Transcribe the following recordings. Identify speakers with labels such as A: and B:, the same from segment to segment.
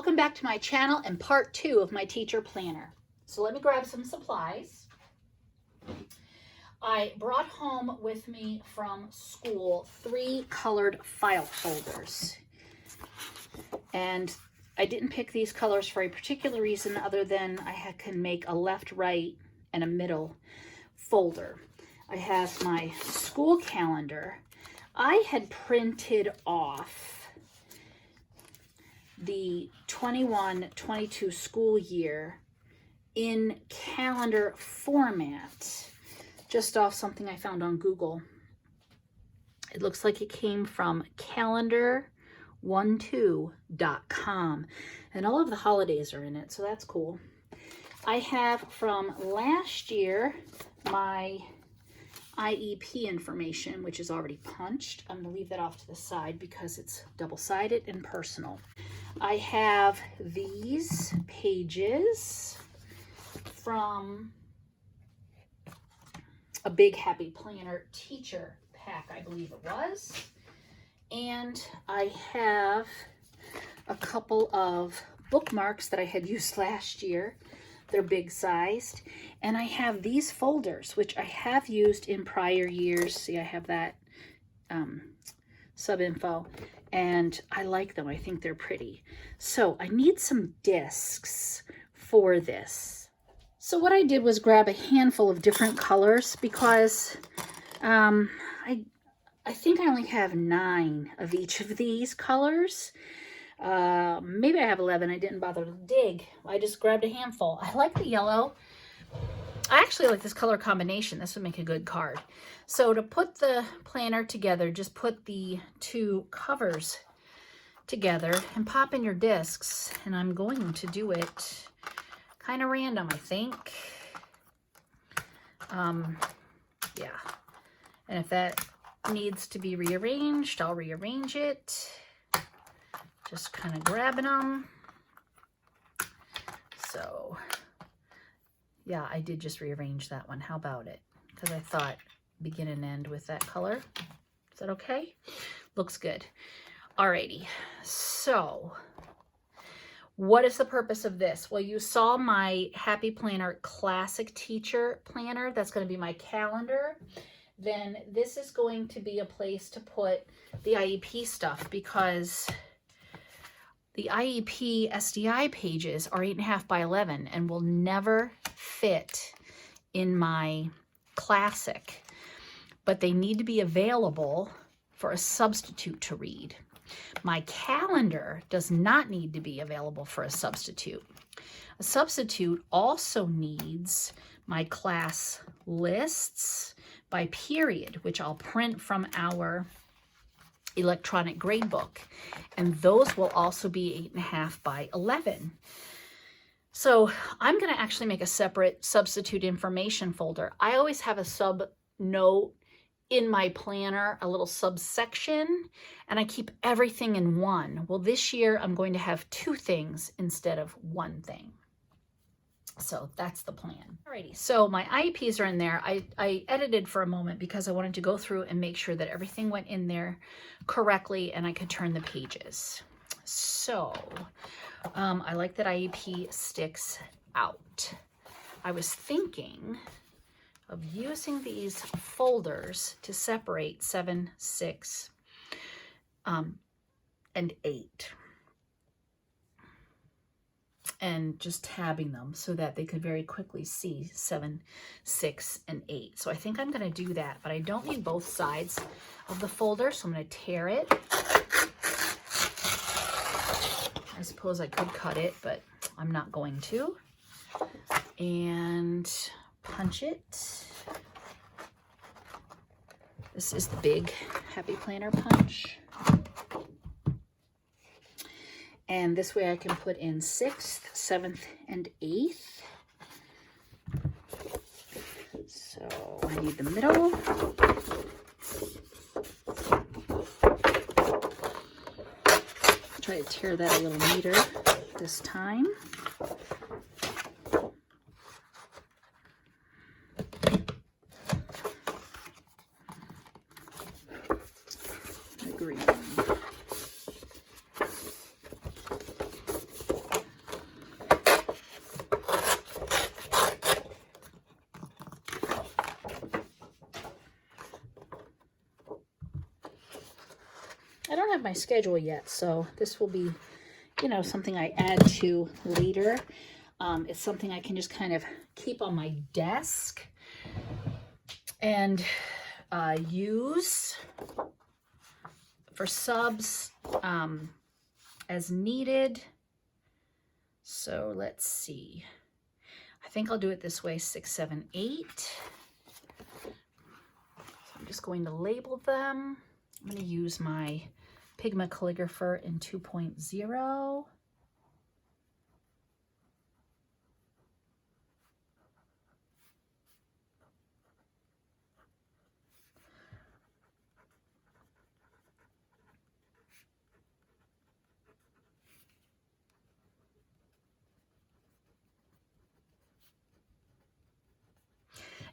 A: Welcome back to my channel and part 2 of my teacher planner. So let me grab some supplies. I brought home with me from school 3 colored file folders. And I didn't pick these colors for a particular reason other than I can make a left, right, and a middle folder. I have my school calendar. I had printed off the 21-22 school year in calendar format, just off something I found on Google. It looks like it came from calendar12.com, and all of the holidays are in it, so that's cool. I have from last year my IEP information, which is already punched. I'm going to leave that off to the side because it's double-sided and personal. I have these pages from a Big Happy Planner teacher pack, I believe it was. And I have a couple of bookmarks that I had used last year. They're big sized. And I have these folders, which I have used in prior years. See, I have that sub-info, and I like them. I think they're pretty. So I need some discs for this. So what I did was grab a handful of different colors because I think I only have 9 of each of these colors. Maybe I have 11. I didn't bother to dig. I just grabbed a handful. I like the yellow. I actually like this color combination. This would make a good card. So to put the planner together, just put the 2 covers together and pop in your discs. And I'm going to do it kind of random, I think. Yeah. And if that needs to be rearranged, I'll rearrange it. Just kind of grabbing them. So, yeah, I did just rearrange that one. How about it? Because I thought begin and end with that color. Is that okay? Looks good. Alrighty. So, what is the purpose of this? Well, you saw my Happy Planner Classic Teacher Planner. That's going to be my calendar. Then this is going to be a place to put the IEP stuff because the IEP SDI pages are 8.5 by 11 and will never fit in my Classic, but they need to be available for a substitute to read. My calendar does not need to be available for a substitute. A substitute also needs my class lists by period, which I'll print from our electronic gradebook, and those will also be 8.5 by 11. So I'm going to actually make a separate substitute information folder. I always have a sub note in my planner, a little subsection, and I keep everything in one. Well, this year I'm going to have 2 things instead of 1 thing. So that's the plan. Alrighty, so my IEPs are in there. I edited for a moment because I wanted to go through and make sure that everything went in there correctly and I could turn the pages. So I like that IEP sticks out. I was thinking of using these folders to separate 7, 6, and 8. And just tabbing them so that they could very quickly see 7, 6, and 8. So I think I'm going to do that, but I don't need both sides of the folder, so I'm going to tear it. I suppose I could cut it, but I'm not going to. And punch it. This is the big Happy Planner punch. And this way I can put in 6th, 7th, and 8th. So I need the middle. Try to tear that a little neater this time. The green. have my schedule yet, so this will be, you know, something I add to later. It's something I can just kind of keep on my desk and use for subs as needed. So let's see. I think I'll do it this way, 6, 7, 8. So I'm just going to label them. I'm going to use my Pigma calligrapher in 2.0.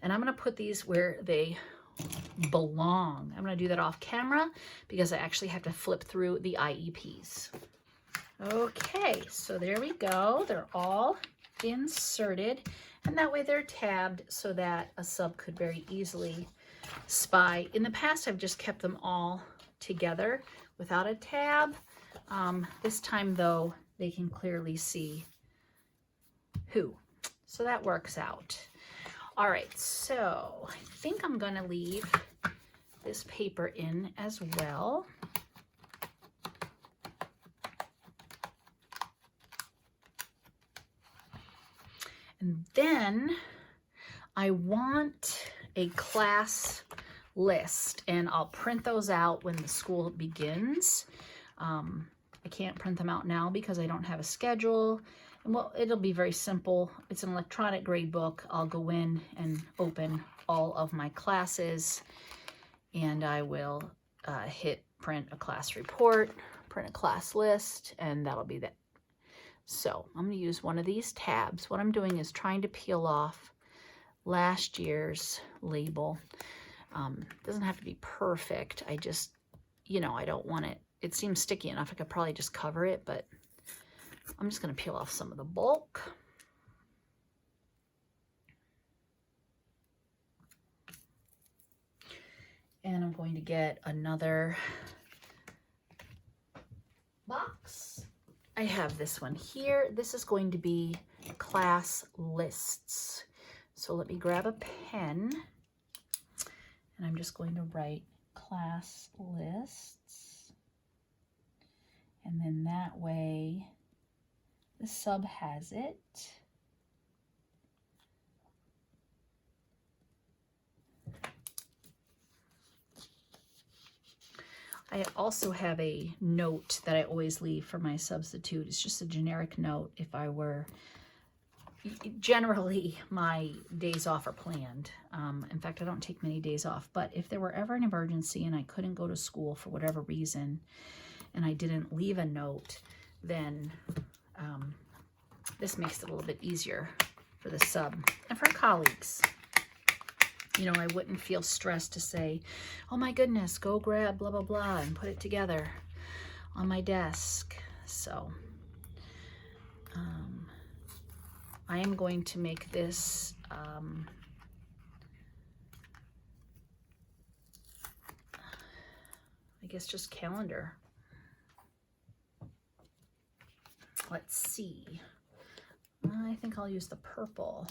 A: And I'm going to put these where they belong. I'm going to do that off camera because I actually have to flip through the IEPs. Okay, so there we go. They're all inserted, and that way they're tabbed so that a sub could very easily spy. In the past, I've just kept them all together without a tab. This time, though, they can clearly see who. So that works out. All right, so I think I'm gonna leave this paper in as well. And then I want a class list, and I'll print those out when the school begins. I can't print them out now because I don't have a schedule. And well, it'll be very simple. It's an electronic grade book. I'll go in and open all of my classes, and I will hit print a class report, print a class list, and that'll be that. So I'm going to use one of these tabs. What I'm doing is trying to peel off last year's label. It doesn't have to be perfect. I just, you know, I don't want it. It seems sticky enough. I could probably just cover it, but I'm just going to peel off some of the bulk. And I'm going to get another box. I have this one here. This is going to be class lists. So let me grab a pen, and I'm just going to write class lists. And then that way the sub has it. I also have a note that I always leave for my substitute. It's just a generic note. If I were, generally my days off are planned. In fact, I don't take many days off, but if there were ever an emergency and I couldn't go to school for whatever reason, and I didn't leave a note, then this makes it a little bit easier for the sub and for colleagues. You know, I wouldn't feel stressed to say, oh my goodness, go grab blah, blah, blah, and put it together on my desk. So I am going to make this I guess just calendar. Let's see. I think I'll use the purple.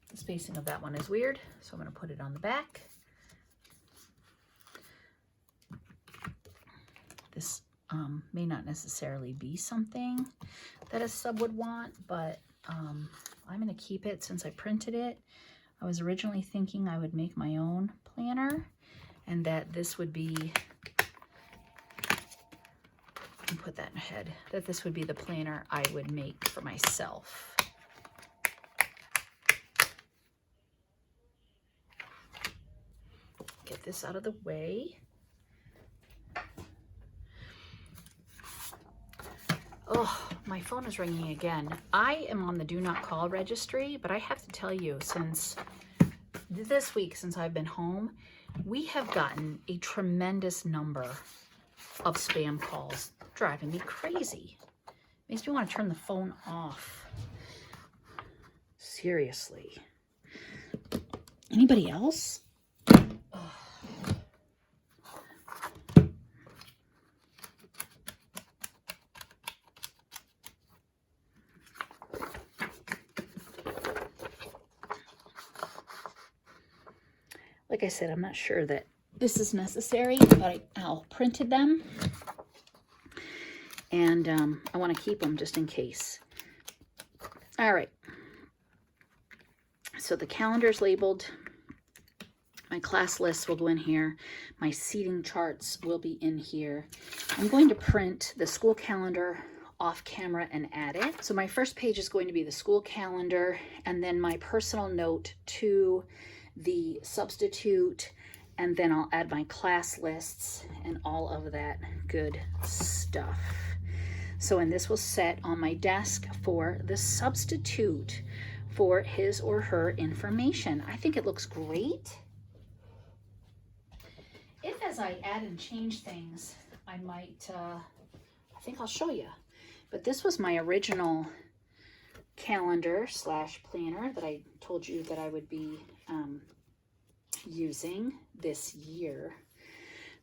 A: The spacing of that one is weird, so I'm going to put it on the back. This may not necessarily be something that a sub would want, but I'm going to keep it since I printed it. I was originally thinking I would make my own planner, and that this would be, and put that in my head, that this would be the planner I would make for myself. Get this out of the way. Oh, my phone is ringing again. I am on the do not call registry, but I have to tell you, since This week, since I've been home, we have gotten a tremendous number of spam calls, driving me crazy. Makes me want to turn the phone off. Seriously. Anybody else? Like I said, I'm not sure that this is necessary, but I printed them. And I want to keep them just in case. All right. So the calendar's labeled. My class lists will go in here. My seating charts will be in here. I'm going to print the school calendar off camera and add it. So my first page is going to be the school calendar, and then my personal note to the substitute, and then I'll add my class lists and all of that good stuff. So, and this will set on my desk for the substitute for his or her information. I think it looks great. If as I add and change things, I might, I think I'll show you. But this was my original calendar / planner that I told you that I would be using this year.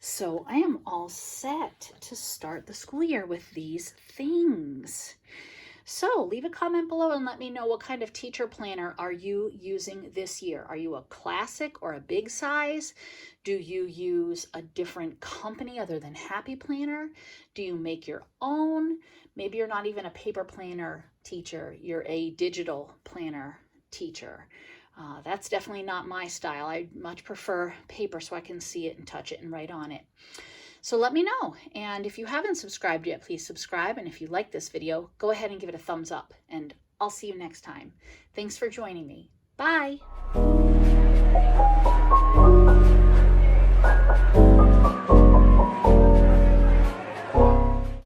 A: So I am all set to start the school year with these things. So leave a comment below and let me know, what kind of teacher planner are you using this year? Are you a classic or a big size? Do you use a different company other than Happy Planner? Do you make your own? Maybe you're not even a paper planner teacher. You're a digital planner teacher. That's definitely not my style. I much prefer paper so I can see it and touch it and write on it. So let me know. And if you haven't subscribed yet, please subscribe. And if you like this video, go ahead and give it a thumbs up. And I'll see you next time. Thanks for joining me. Bye.